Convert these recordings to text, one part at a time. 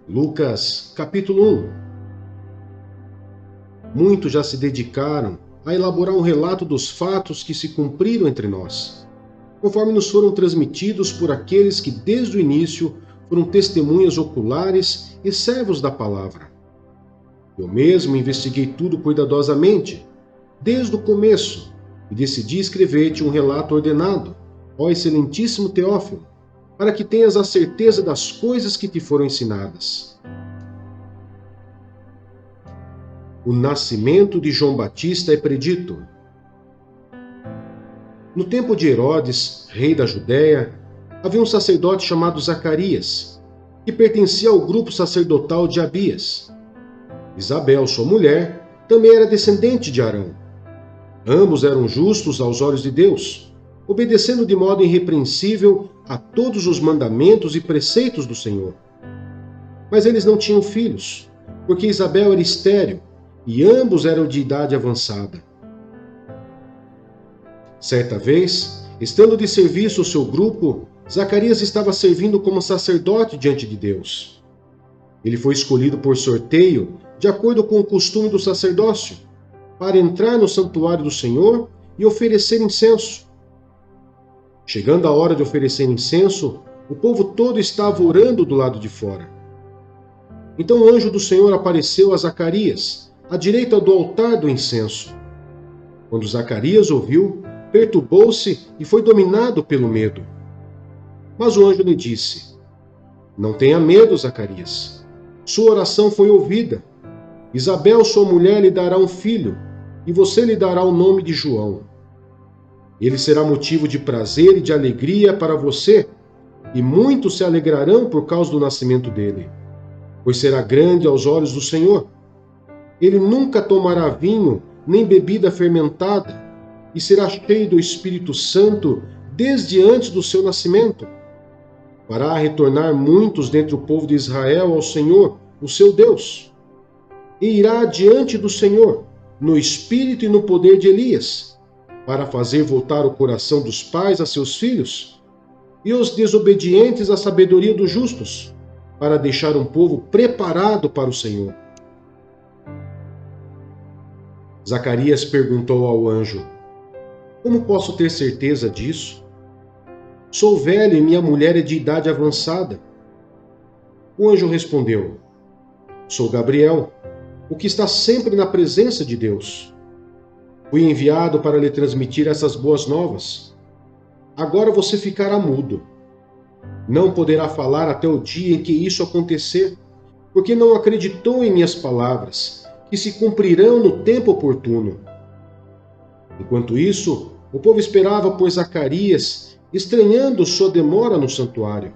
Lucas, capítulo 1. Muitos já se dedicaram a elaborar um relato dos fatos que se cumpriram entre nós, conforme nos foram transmitidos por aqueles que desde o início foram testemunhas oculares e servos da palavra. Eu mesmo investiguei tudo cuidadosamente, desde o começo, e decidi escrever-te um relato ordenado, ó excelentíssimo Teófilo, para que tenhas a certeza das coisas que te foram ensinadas. O nascimento de João Batista é predito. No tempo de Herodes, rei da Judéia, havia um sacerdote chamado Zacarias, que pertencia ao grupo sacerdotal de Abias. Isabel, sua mulher, também era descendente de Arão. Ambos eram justos aos olhos de Deus, obedecendo de modo irrepreensível a todos os mandamentos e preceitos do Senhor. Mas eles não tinham filhos, porque Isabel era estéril e ambos eram de idade avançada. Certa vez, estando de serviço o seu grupo, Zacarias estava servindo como sacerdote diante de Deus. Ele foi escolhido por sorteio, de acordo com o costume do sacerdócio, para entrar no santuário do Senhor e oferecer incenso. Chegando a hora de oferecer incenso, o povo todo estava orando do lado de fora. Então o anjo do Senhor apareceu a Zacarias, à direita do altar do incenso. Quando Zacarias ouviu, perturbou-se e foi dominado pelo medo. Mas o anjo lhe disse: Não tenha medo, Zacarias. Sua oração foi ouvida. Isabel, sua mulher, lhe dará um filho, e você lhe dará o nome de João. Ele será motivo de prazer e de alegria para você, e muitos se alegrarão por causa do nascimento dele, pois será grande aos olhos do Senhor. Ele nunca tomará vinho, nem bebida fermentada, e será cheio do Espírito Santo desde antes do seu nascimento. Fará retornar muitos dentre o povo de Israel ao Senhor, o seu Deus. E irá diante do Senhor, no espírito e no poder de Elias, para fazer voltar o coração dos pais a seus filhos, e os desobedientes à sabedoria dos justos, para deixar um povo preparado para o Senhor. Zacarias perguntou ao anjo: Como posso ter certeza disso? Sou velho e minha mulher é de idade avançada. O anjo respondeu: Sou Gabriel, o que está sempre na presença de Deus. Fui enviado para lhe transmitir essas boas novas. Agora você ficará mudo. Não poderá falar até o dia em que isso acontecer, porque não acreditou em minhas palavras, que se cumprirão no tempo oportuno. Enquanto isso, o povo esperava por Zacarias, estranhando sua demora no santuário.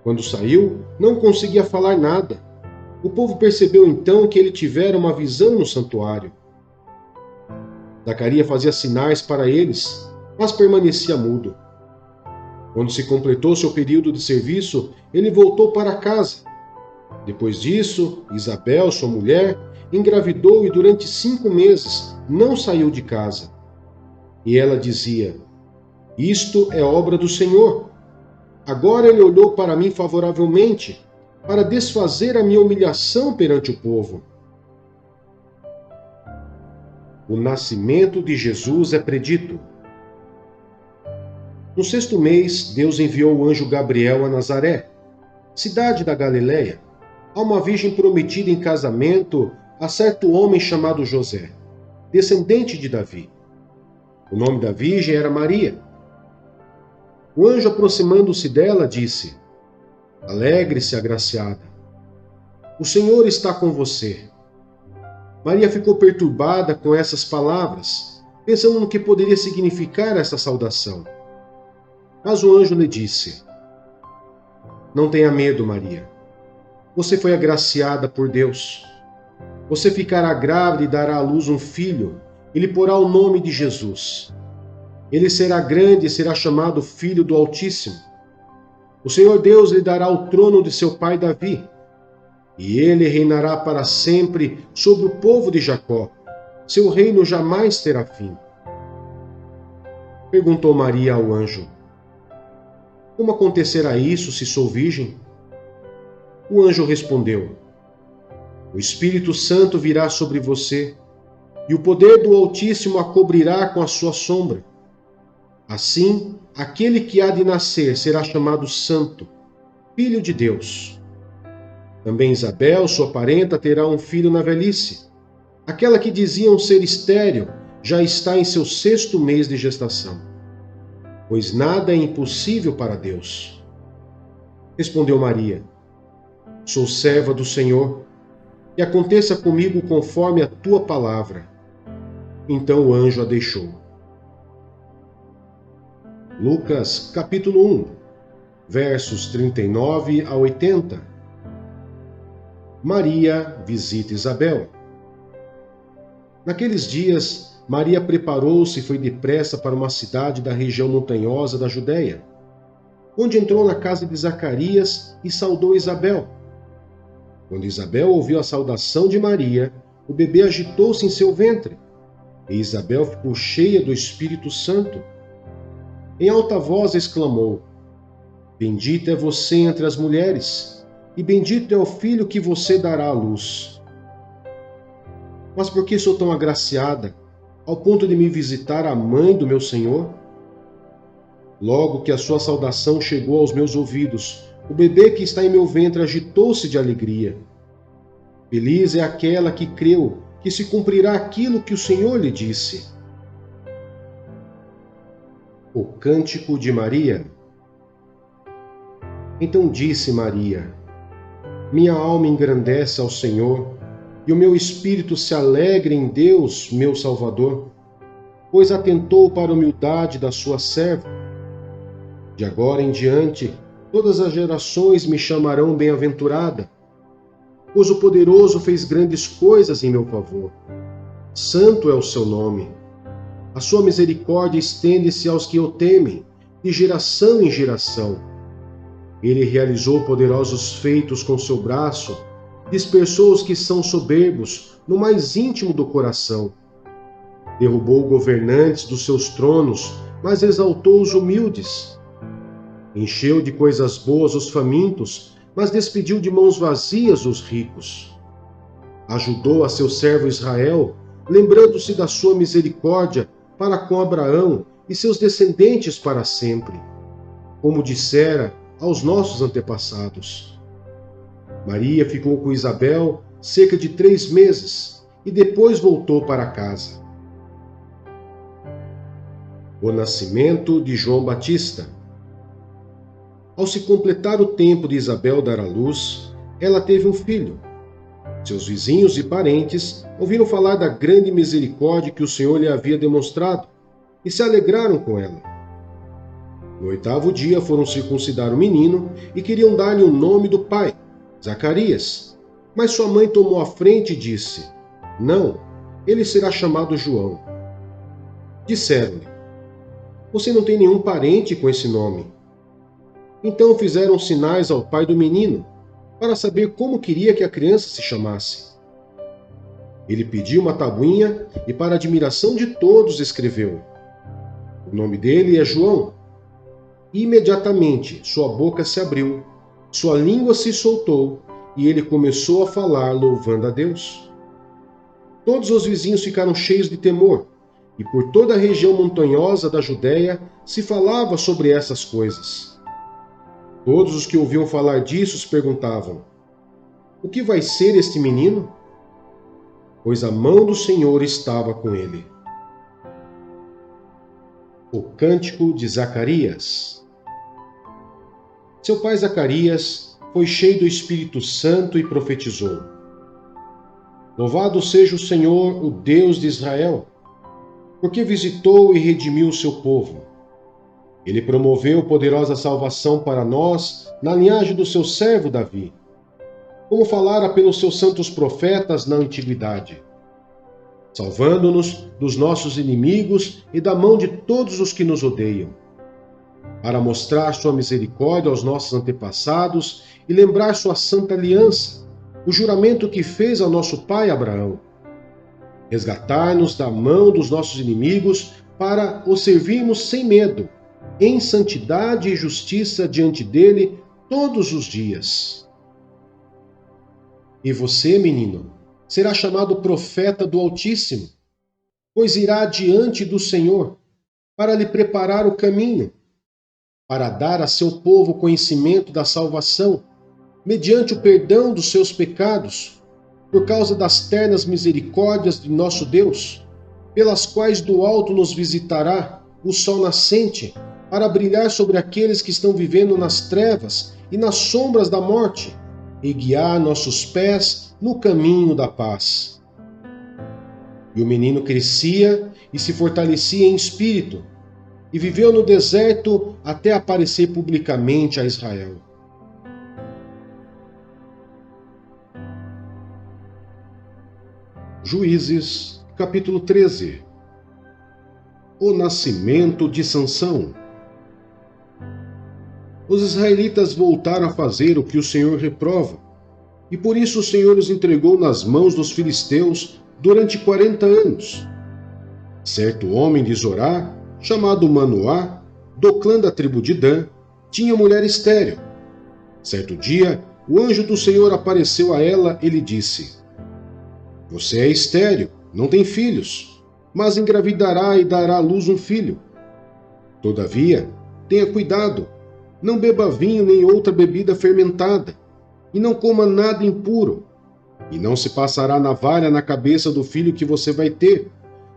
Quando saiu, não conseguia falar nada. O povo percebeu então que ele tivera uma visão no santuário. Zacarias fazia sinais para eles, mas permanecia mudo. Quando se completou seu período de serviço, ele voltou para casa. Depois disso, Isabel, sua mulher, engravidou e durante 5 meses não saiu de casa. E ela dizia: Isto é obra do Senhor. Agora ele olhou para mim favoravelmente, para desfazer a minha humilhação perante o povo. O nascimento de Jesus é predito. No 6º mês, Deus enviou o anjo Gabriel a Nazaré, cidade da Galiléia, a uma virgem prometida em casamento a certo homem chamado José, descendente de Davi. O nome da virgem era Maria. O anjo, aproximando-se dela, disse: Alegre-se, agraciada. O Senhor está com você. Maria ficou perturbada com essas palavras, pensando no que poderia significar essa saudação. Mas o anjo lhe disse: Não tenha medo, Maria. Você foi agraciada por Deus. Você ficará grávida e dará à luz um filho, e lhe porá o nome de Jesus. Ele será grande e será chamado Filho do Altíssimo. O Senhor Deus lhe dará o trono de seu pai Davi, e ele reinará para sempre sobre o povo de Jacó. Seu reino jamais terá fim. Perguntou Maria ao anjo: Como acontecerá isso se sou virgem? O anjo respondeu: O Espírito Santo virá sobre você, e o poder do Altíssimo a cobrirá com a sua sombra. Assim, aquele que há de nascer será chamado Santo, Filho de Deus. Também Isabel, sua parenta, terá um filho na velhice. Aquela que diziam ser estéril já está em seu 6º mês de gestação, pois nada é impossível para Deus. Respondeu Maria: Sou serva do Senhor, que aconteça comigo conforme a tua palavra. Então o anjo a deixou. Lucas capítulo 1, versos 39 a 80. Maria visita Isabel. Naqueles dias, Maria preparou-se e foi depressa para uma cidade da região montanhosa da Judéia, onde entrou na casa de Zacarias e saudou Isabel. Quando Isabel ouviu a saudação de Maria, o bebê agitou-se em seu ventre, e Isabel ficou cheia do Espírito Santo. Em alta voz exclamou: Bendita é você entre as mulheres, e bendito é o filho que você dará à luz. Mas por que sou tão agraciada, ao ponto de me visitar a mãe do meu Senhor? Logo que a sua saudação chegou aos meus ouvidos, o bebê que está em meu ventre agitou-se de alegria. Feliz é aquela que creu que se cumprirá aquilo que o Senhor lhe disse. O Cântico de Maria. Então disse Maria: Minha alma engrandece ao Senhor, e o meu espírito se alegra em Deus, meu Salvador, pois atentou para a humildade da sua serva. De agora em diante, todas as gerações me chamarão bem-aventurada, pois o Poderoso fez grandes coisas em meu favor. Santo é o seu nome. A sua misericórdia estende-se aos que o temem, de geração em geração. Ele realizou poderosos feitos com seu braço, dispersou os que são soberbos no mais íntimo do coração. Derrubou governantes dos seus tronos, mas exaltou os humildes. Encheu de coisas boas os famintos, mas despediu de mãos vazias os ricos. Ajudou a seu servo Israel, lembrando-se da sua misericórdia para com Abraão e seus descendentes para sempre, como dissera aos nossos antepassados. Maria ficou com Isabel cerca de 3 meses e depois voltou para casa. O nascimento de João Batista. Ao se completar o tempo de Isabel dar à luz, ela teve um filho. Seus vizinhos e parentes ouviram falar da grande misericórdia que o Senhor lhe havia demonstrado e se alegraram com ela. No 8º dia foram circuncidar o menino e queriam dar-lhe o nome do pai, Zacarias. Mas sua mãe tomou a frente e disse: Não, ele será chamado João. Disseram-lhe: Você não tem nenhum parente com esse nome. Então fizeram sinais ao pai do menino, para saber como queria que a criança se chamasse. Ele pediu uma tabuinha e, para admiração de todos, escreveu: O nome dele é João. Imediatamente sua boca se abriu, sua língua se soltou e ele começou a falar, louvando a Deus. Todos os vizinhos ficaram cheios de temor, e por toda a região montanhosa da Judéia se falava sobre essas coisas. Todos os que ouviam falar disso se perguntavam: O que vai ser este menino? Pois a mão do Senhor estava com ele. O Cântico de Zacarias. Seu pai Zacarias foi cheio do Espírito Santo e profetizou: Louvado seja o Senhor, o Deus de Israel, porque visitou e redimiu o seu povo. Ele promoveu poderosa salvação para nós na linhagem do seu servo Davi, como falara pelos seus santos profetas na antiguidade, salvando-nos dos nossos inimigos e da mão de todos os que nos odeiam, para mostrar sua misericórdia aos nossos antepassados e lembrar sua santa aliança, o juramento que fez ao nosso pai Abraão, resgatar-nos da mão dos nossos inimigos para o servirmos sem medo, em santidade e justiça diante dele todos os dias. E você, menino, será chamado profeta do Altíssimo, pois irá diante do Senhor para lhe preparar o caminho, para dar a seu povo conhecimento da salvação, mediante o perdão dos seus pecados, por causa das ternas misericórdias de nosso Deus, pelas quais do alto nos visitará o sol nascente, para brilhar sobre aqueles que estão vivendo nas trevas e nas sombras da morte, e guiar nossos pés no caminho da paz. E o menino crescia e se fortalecia em espírito, e viveu no deserto até aparecer publicamente a Israel. Juízes, capítulo 13. O nascimento de Sansão. Os israelitas voltaram a fazer o que o Senhor reprova, e por isso o Senhor os entregou nas mãos dos filisteus durante 40 anos. Certo homem de Zorá, chamado Manoá, do clã da tribo de Dan, tinha mulher estéril. Certo dia, o anjo do Senhor apareceu a ela e lhe disse: Você é estéril, não tem filhos, mas engravidará e dará à luz um filho. Todavia, tenha cuidado, não beba vinho nem outra bebida fermentada, e não coma nada impuro, e não se passará navalha na cabeça do filho que você vai ter,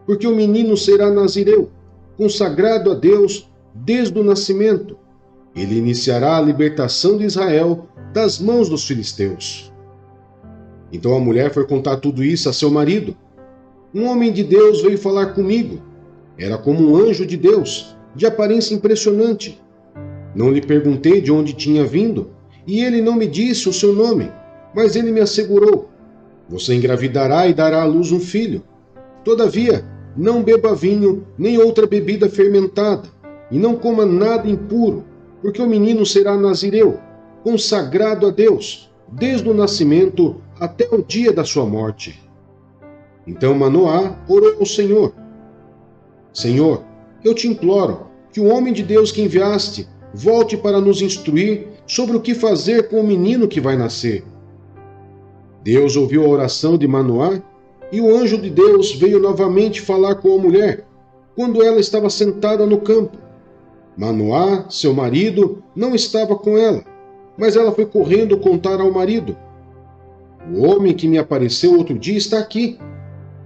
porque o menino será nazireu, consagrado a Deus desde o nascimento. Ele iniciará a libertação de Israel das mãos dos filisteus. Então a mulher foi contar tudo isso a seu marido. Um homem de Deus veio falar comigo. Era como um anjo de Deus, de aparência impressionante. Não lhe perguntei de onde tinha vindo, e ele não me disse o seu nome, mas ele me assegurou: Você engravidará e dará à luz um filho. Todavia, não beba vinho nem outra bebida fermentada, e não coma nada impuro, porque o menino será nazireu, consagrado a Deus, desde o nascimento até o dia da sua morte. Então Manoá orou ao Senhor: Senhor, eu te imploro que o homem de Deus que enviaste volte para nos instruir sobre o que fazer com o menino que vai nascer. Deus ouviu a oração de Manoá, e o anjo de Deus veio novamente falar com a mulher, quando ela estava sentada no campo. Manoá, seu marido, não estava com ela, mas ela foi correndo contar ao marido: O homem que me apareceu outro dia está aqui.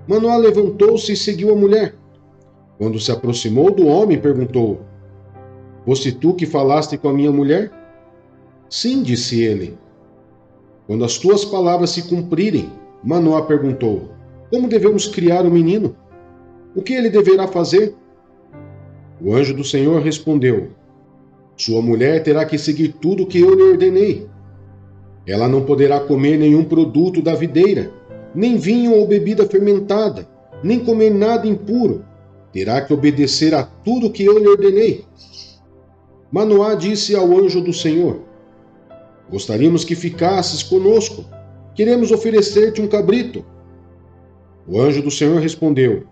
Manoá levantou-se e seguiu a mulher. Quando se aproximou do homem, perguntou: Foste tu que falaste com a minha mulher? Sim, disse ele. Quando as tuas palavras se cumprirem, Manoá perguntou: Como devemos criar o menino? O que ele deverá fazer? O anjo do Senhor respondeu: Sua mulher terá que seguir tudo o que eu lhe ordenei. Ela não poderá comer nenhum produto da videira, nem vinho ou bebida fermentada, nem comer nada impuro. Terá que obedecer a tudo o que eu lhe ordenei. Manoá disse ao anjo do Senhor: Gostaríamos que ficasses conosco. Queremos oferecer-te um cabrito. O anjo do Senhor respondeu: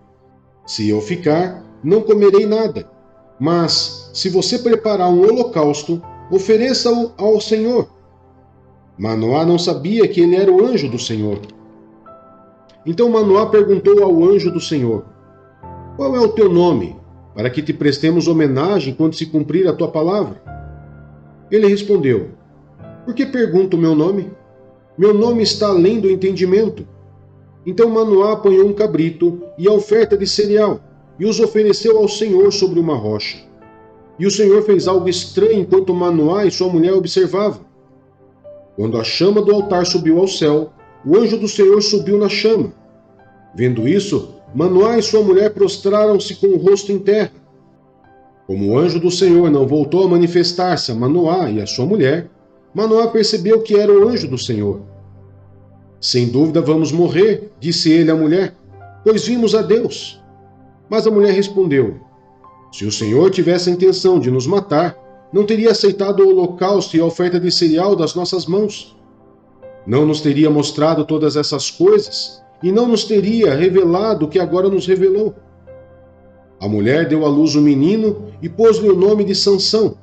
Se eu ficar, não comerei nada. Mas, se você preparar um holocausto, ofereça-o ao Senhor. Manoá não sabia que ele era o anjo do Senhor. Então Manoá perguntou ao anjo do Senhor: Qual é o teu nome, para que te prestemos homenagem quando se cumprir a tua palavra? Ele respondeu: Por que pergunta o meu nome? Meu nome está além do entendimento. Então Manoá apanhou um cabrito e a oferta de cereal, e os ofereceu ao Senhor sobre uma rocha. E o Senhor fez algo estranho enquanto Manoá e sua mulher observavam. Quando a chama do altar subiu ao céu, o anjo do Senhor subiu na chama. Vendo isso, Manoá e sua mulher prostraram-se com o rosto em terra. Como o anjo do Senhor não voltou a manifestar-se a Manoá e a sua mulher, Manoá percebeu que era o anjo do Senhor. Sem dúvida vamos morrer, disse ele à mulher, pois vimos a Deus. Mas a mulher respondeu: Se o Senhor tivesse a intenção de nos matar, não teria aceitado o holocausto e a oferta de cereal das nossas mãos. Não nos teria mostrado todas essas coisas, e não nos teria revelado o que agora nos revelou. A mulher deu à luz um menino e pôs-lhe o nome de Sansão.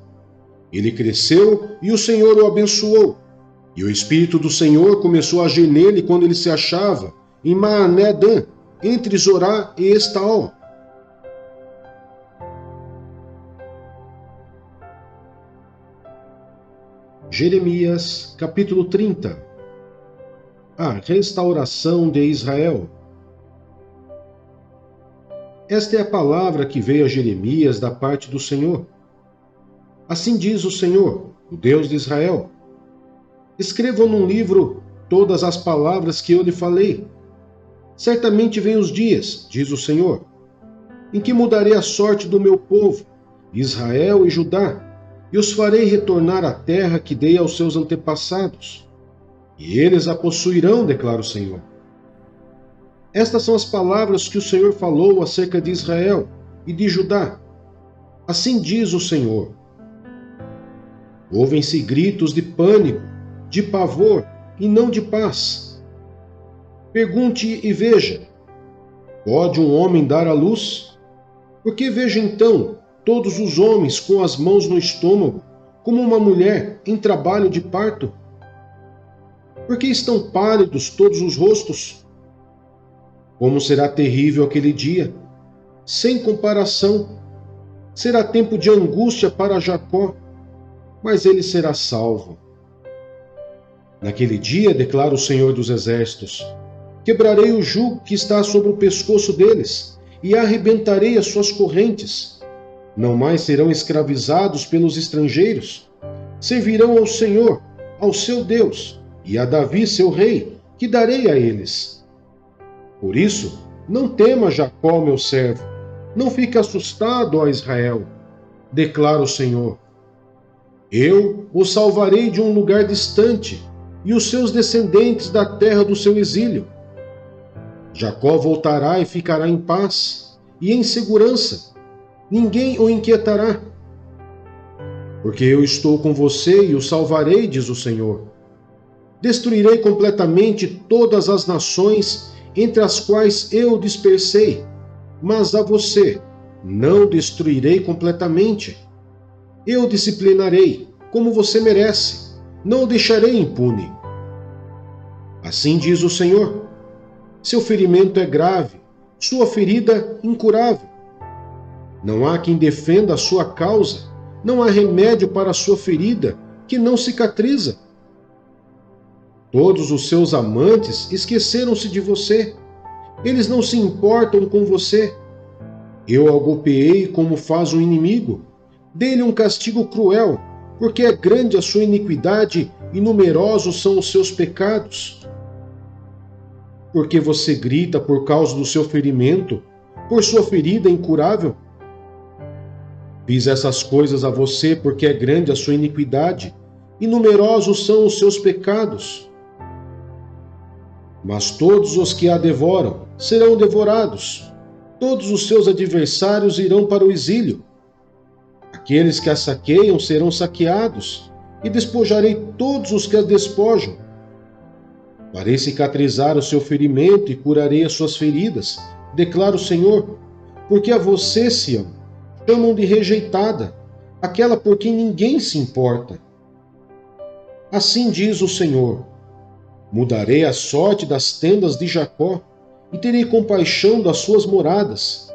Ele cresceu e o Senhor o abençoou. E o Espírito do Senhor começou a agir nele quando ele se achava em Maané-Dan, entre Zorá e Estaol. Jeremias, capítulo 30. A restauração de Israel. Esta é a palavra que veio a Jeremias da parte do Senhor. Assim diz o Senhor, o Deus de Israel: escrevam num livro todas as palavras que eu lhe falei. Certamente vêm os dias, diz o Senhor, em que mudarei a sorte do meu povo, Israel e Judá, e os farei retornar à terra que dei aos seus antepassados. E eles a possuirão, declara o Senhor. Estas são as palavras que o Senhor falou acerca de Israel e de Judá. Assim diz o Senhor: ouvem-se gritos de pânico, de pavor e não de paz. Pergunte e veja: pode um homem dar à luz? Porque vejo então todos os homens com as mãos no estômago, como uma mulher em trabalho de parto? Porque estão pálidos todos os rostos? Como será terrível aquele dia! Sem comparação, será tempo de angústia para Jacó, mas ele será salvo. Naquele dia, declara o Senhor dos Exércitos, quebrarei o jugo que está sobre o pescoço deles e arrebentarei as suas correntes. Não mais serão escravizados pelos estrangeiros. Servirão ao Senhor, ao seu Deus, e a Davi, seu rei, que darei a eles. Por isso, não tema Jacó, meu servo, não fique assustado, ó Israel, declara o Senhor. Eu o salvarei de um lugar distante, e os seus descendentes da terra do seu exílio. Jacó voltará e ficará em paz e em segurança. Ninguém o inquietará. Porque eu estou com você e o salvarei, diz o Senhor. Destruirei completamente todas as nações entre as quais eu dispersei, mas a você não destruirei completamente. Eu disciplinarei, como você merece, não o deixarei impune. Assim diz o Senhor: seu ferimento é grave, sua ferida incurável. Não há quem defenda a sua causa, não há remédio para a sua ferida, que não cicatriza. Todos os seus amantes esqueceram-se de você, eles não se importam com você. Eu o golpeei como faz um inimigo, dei-lhe um castigo cruel, porque é grande a sua iniquidade e numerosos são os seus pecados. Porque você grita por causa do seu ferimento, por sua ferida incurável? Fiz essas coisas a você porque é grande a sua iniquidade, e numerosos são os seus pecados. Mas todos os que a devoram serão devorados, todos os seus adversários irão para o exílio. Aqueles que a saqueiam serão saqueados, e despojarei todos os que a despojam. Farei cicatrizar o seu ferimento e curarei as suas feridas, declara o Senhor, porque a você, Sião, chamam de rejeitada, aquela por quem ninguém se importa. Assim diz o Senhor: mudarei a sorte das tendas de Jacó e terei compaixão das suas moradas.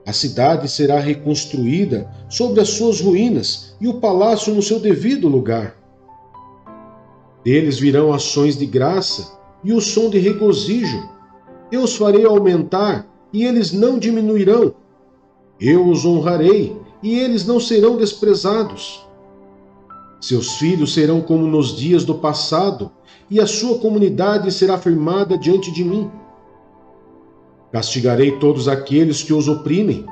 A cidade será reconstruída sobre as suas ruínas e o palácio no seu devido lugar. Deles virão ações de graça e o som de regozijo. Eu os farei aumentar e eles não diminuirão. Eu os honrarei, e eles não serão desprezados. Seus filhos serão como nos dias do passado, e a sua comunidade será firmada diante de mim. Castigarei todos aqueles que os oprimem.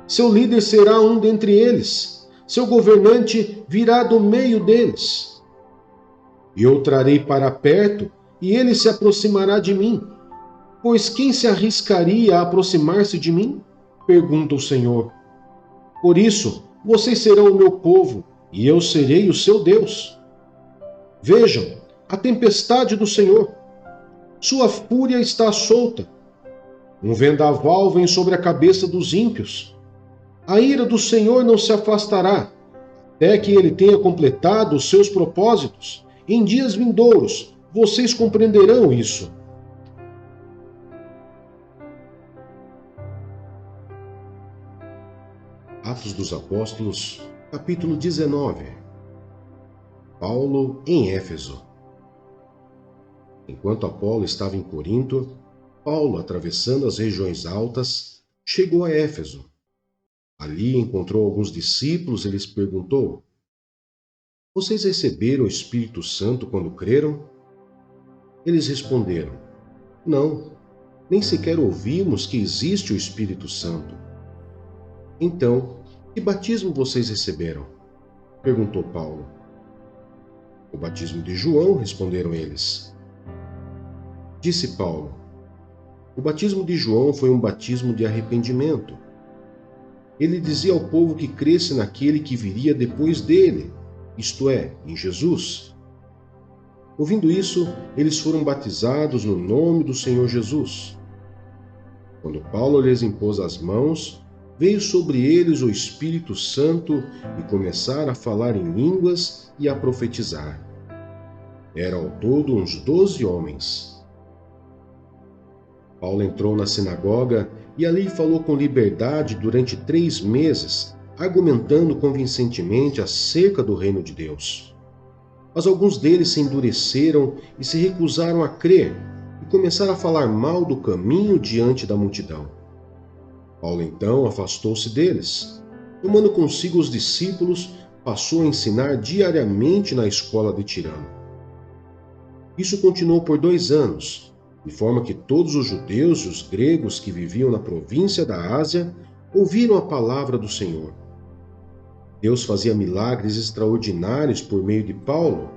Seu líder será um dentre eles, seu governante virá do meio deles. Eu o trarei para perto, e ele se aproximará de mim. Pois quem se arriscaria a aproximar-se de mim? Pergunta o Senhor. Por isso, vocês serão o meu povo, e eu serei o seu Deus. Vejam, a tempestade do Senhor. Sua fúria está solta. Um vendaval vem sobre a cabeça dos ímpios. A ira do Senhor não se afastará, até que ele tenha completado os seus propósitos Em dias vindouros, vocês compreenderão isso. Atos dos Apóstolos, capítulo 19. Paulo em Éfeso. Enquanto Apolo estava em Corinto, Paulo, atravessando as regiões altas, chegou a Éfeso. Ali encontrou alguns discípulos e lhes perguntou: Vocês receberam o Espírito Santo quando creram? Eles responderam: Não, nem sequer ouvimos que existe o Espírito Santo. Então, que batismo vocês receberam? Perguntou Paulo. O batismo de João, responderam eles. Disse Paulo: O batismo de João foi um batismo de arrependimento. Ele dizia ao povo que cresce naquele que viria depois dele, isto é, em Jesus. Ouvindo isso, eles foram batizados no nome do Senhor Jesus. Quando Paulo lhes impôs as mãos, veio sobre eles o Espírito Santo e começaram a falar em línguas e a profetizar. Eram ao todo uns 12 homens. Paulo entrou na sinagoga e ali falou com liberdade durante 3 meses, argumentando convincentemente acerca do reino de Deus. Mas alguns deles se endureceram e se recusaram a crer, e começaram a falar mal do caminho diante da multidão. Paulo então afastou-se deles. Tomando consigo os discípulos, passou a ensinar diariamente na escola de Tirano. Isso continuou por 2 anos, de forma que todos os judeus e os gregos que viviam na província da Ásia ouviram a palavra do Senhor. Deus fazia milagres extraordinários por meio de Paulo,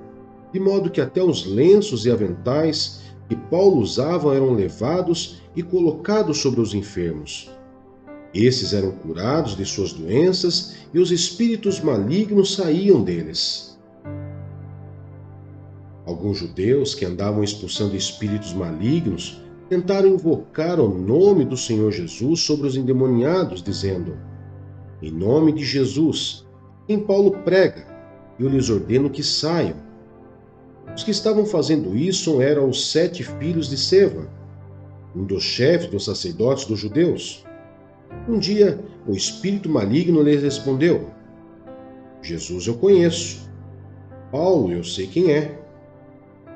de modo que até os lenços e aventais que Paulo usava eram levados e colocados sobre os enfermos. Esses eram curados de suas doenças e os espíritos malignos saíam deles. Alguns judeus que andavam expulsando espíritos malignos tentaram invocar o nome do Senhor Jesus sobre os endemoniados, dizendo: Em nome de Jesus, quem Paulo prega, eu lhes ordeno que saiam. Os que estavam fazendo isso eram os 7 filhos de Seva, um dos chefes dos sacerdotes dos judeus. Um dia, o espírito maligno lhes respondeu: Jesus eu conheço, Paulo eu sei quem é,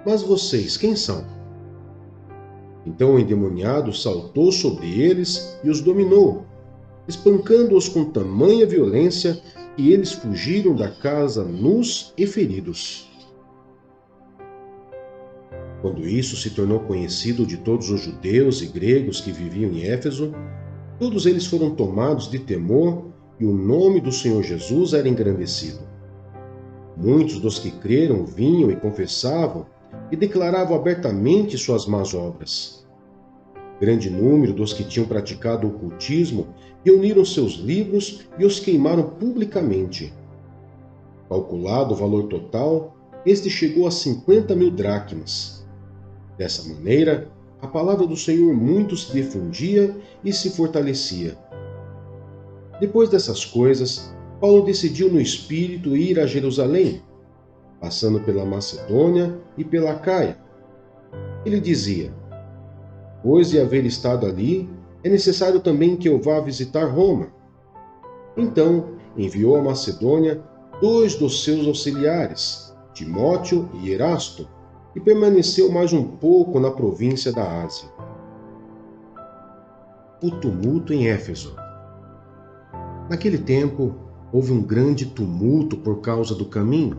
mas vocês quem são? Então o endemoniado saltou sobre eles e os dominou, espancando-os com tamanha violência que eles fugiram da casa nus e feridos. Quando isso se tornou conhecido de todos os judeus e gregos que viviam em Éfeso, todos eles foram tomados de temor e o nome do Senhor Jesus era engrandecido. Muitos dos que creram vinham e confessavam e declaravam abertamente suas más obras. Grande número dos que tinham praticado o ocultismo reuniram seus livros e os queimaram publicamente. Calculado o valor total, este chegou a 50.000 dracmas. Dessa maneira, a palavra do Senhor muito se difundia e se fortalecia. Depois dessas coisas, Paulo decidiu no Espírito ir a Jerusalém, passando pela Macedônia e pela Acaia. Ele dizia: Depois de haver estado ali, é necessário também que eu vá visitar Roma. Então, enviou à Macedônia 2 dos seus auxiliares, Timóteo e Erasto, e permaneceu mais um pouco na província da Ásia. O tumulto em Éfeso. Naquele tempo, houve um grande tumulto por causa do caminho.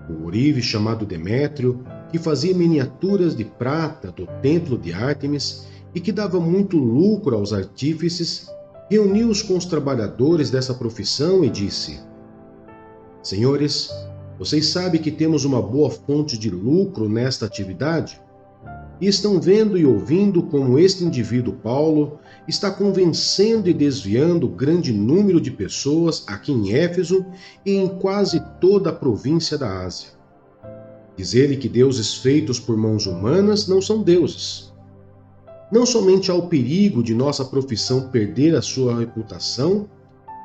O ourive chamado Demétrio, que fazia miniaturas de prata do templo de Ártemis e que dava muito lucro aos artífices, reuniu-os com os trabalhadores dessa profissão e disse: Senhores, vocês sabem que temos uma boa fonte de lucro nesta atividade? E estão vendo e ouvindo como este indivíduo Paulo está convencendo e desviando grande número de pessoas aqui em Éfeso e em quase toda a província da Ásia. Diz ele que deuses feitos por mãos humanas não são deuses. Não somente há o perigo de nossa profissão perder a sua reputação,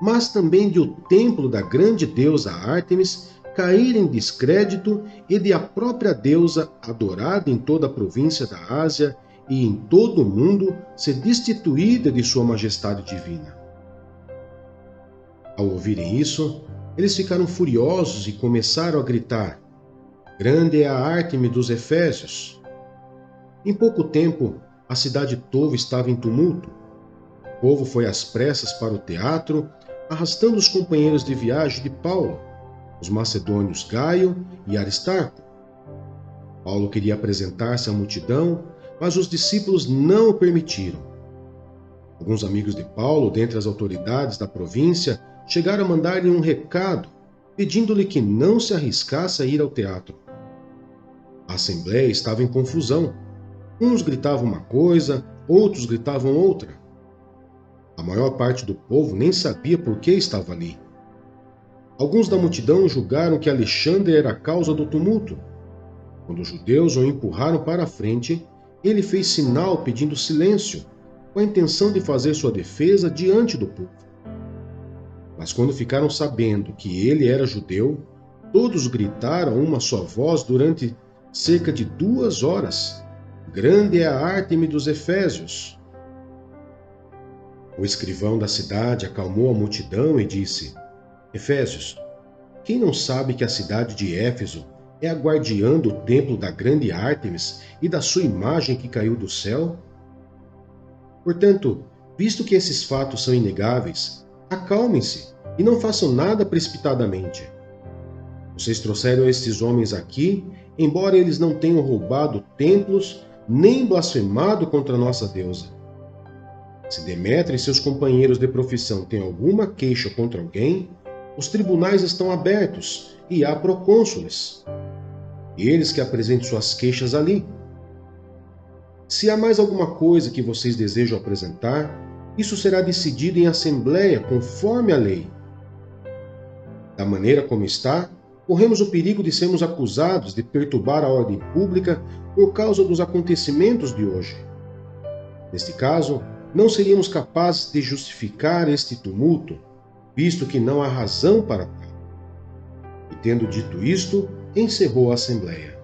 mas também de o templo da grande deusa Ártemis cair em descrédito e de a própria deusa, adorada em toda a província da Ásia e em todo o mundo, ser destituída de sua majestade divina. Ao ouvirem isso, eles ficaram furiosos e começaram a gritar: "Grande é a Árteme dos Efésios!" Em pouco tempo, a cidade toda estava em tumulto. O povo foi às pressas para o teatro, arrastando os companheiros de viagem de Paulo, os macedônios Gaio e Aristarco. Paulo queria apresentar-se à multidão, mas os discípulos não o permitiram. Alguns amigos de Paulo, dentre as autoridades da província, chegaram a mandar-lhe um recado, pedindo-lhe que não se arriscasse a ir ao teatro. A assembleia estava em confusão. Uns gritavam uma coisa, outros gritavam outra. A maior parte do povo nem sabia por que estava ali. Alguns da multidão julgaram que Alexandre era a causa do tumulto. Quando os judeus o empurraram para a frente, ele fez sinal pedindo silêncio, com a intenção de fazer sua defesa diante do povo. Mas quando ficaram sabendo que ele era judeu, todos gritaram a uma só voz durante cerca de 2 horas: "Grande é a Árteme dos Efésios!" O escrivão da cidade acalmou a multidão e disse: "Efésios, quem não sabe que a cidade de Éfeso é a guardiã do templo da grande Ártemis e da sua imagem que caiu do céu? Portanto, visto que esses fatos são inegáveis, acalmem-se e não façam nada precipitadamente. Vocês trouxeram estes homens aqui, embora eles não tenham roubado templos nem blasfemado contra nossa deusa. Se Demétrio e seus companheiros de profissão têm alguma queixa contra alguém, os tribunais estão abertos e há procônsules. Eles que apresentem suas queixas ali. Se há mais alguma coisa que vocês desejam apresentar, isso será decidido em assembleia conforme a lei. Da maneira como está, corremos o perigo de sermos acusados de perturbar a ordem pública por causa dos acontecimentos de hoje. Neste caso, não seríamos capazes de justificar este tumulto, visto que não há razão para tal." E tendo dito isto, encerrou a assembleia.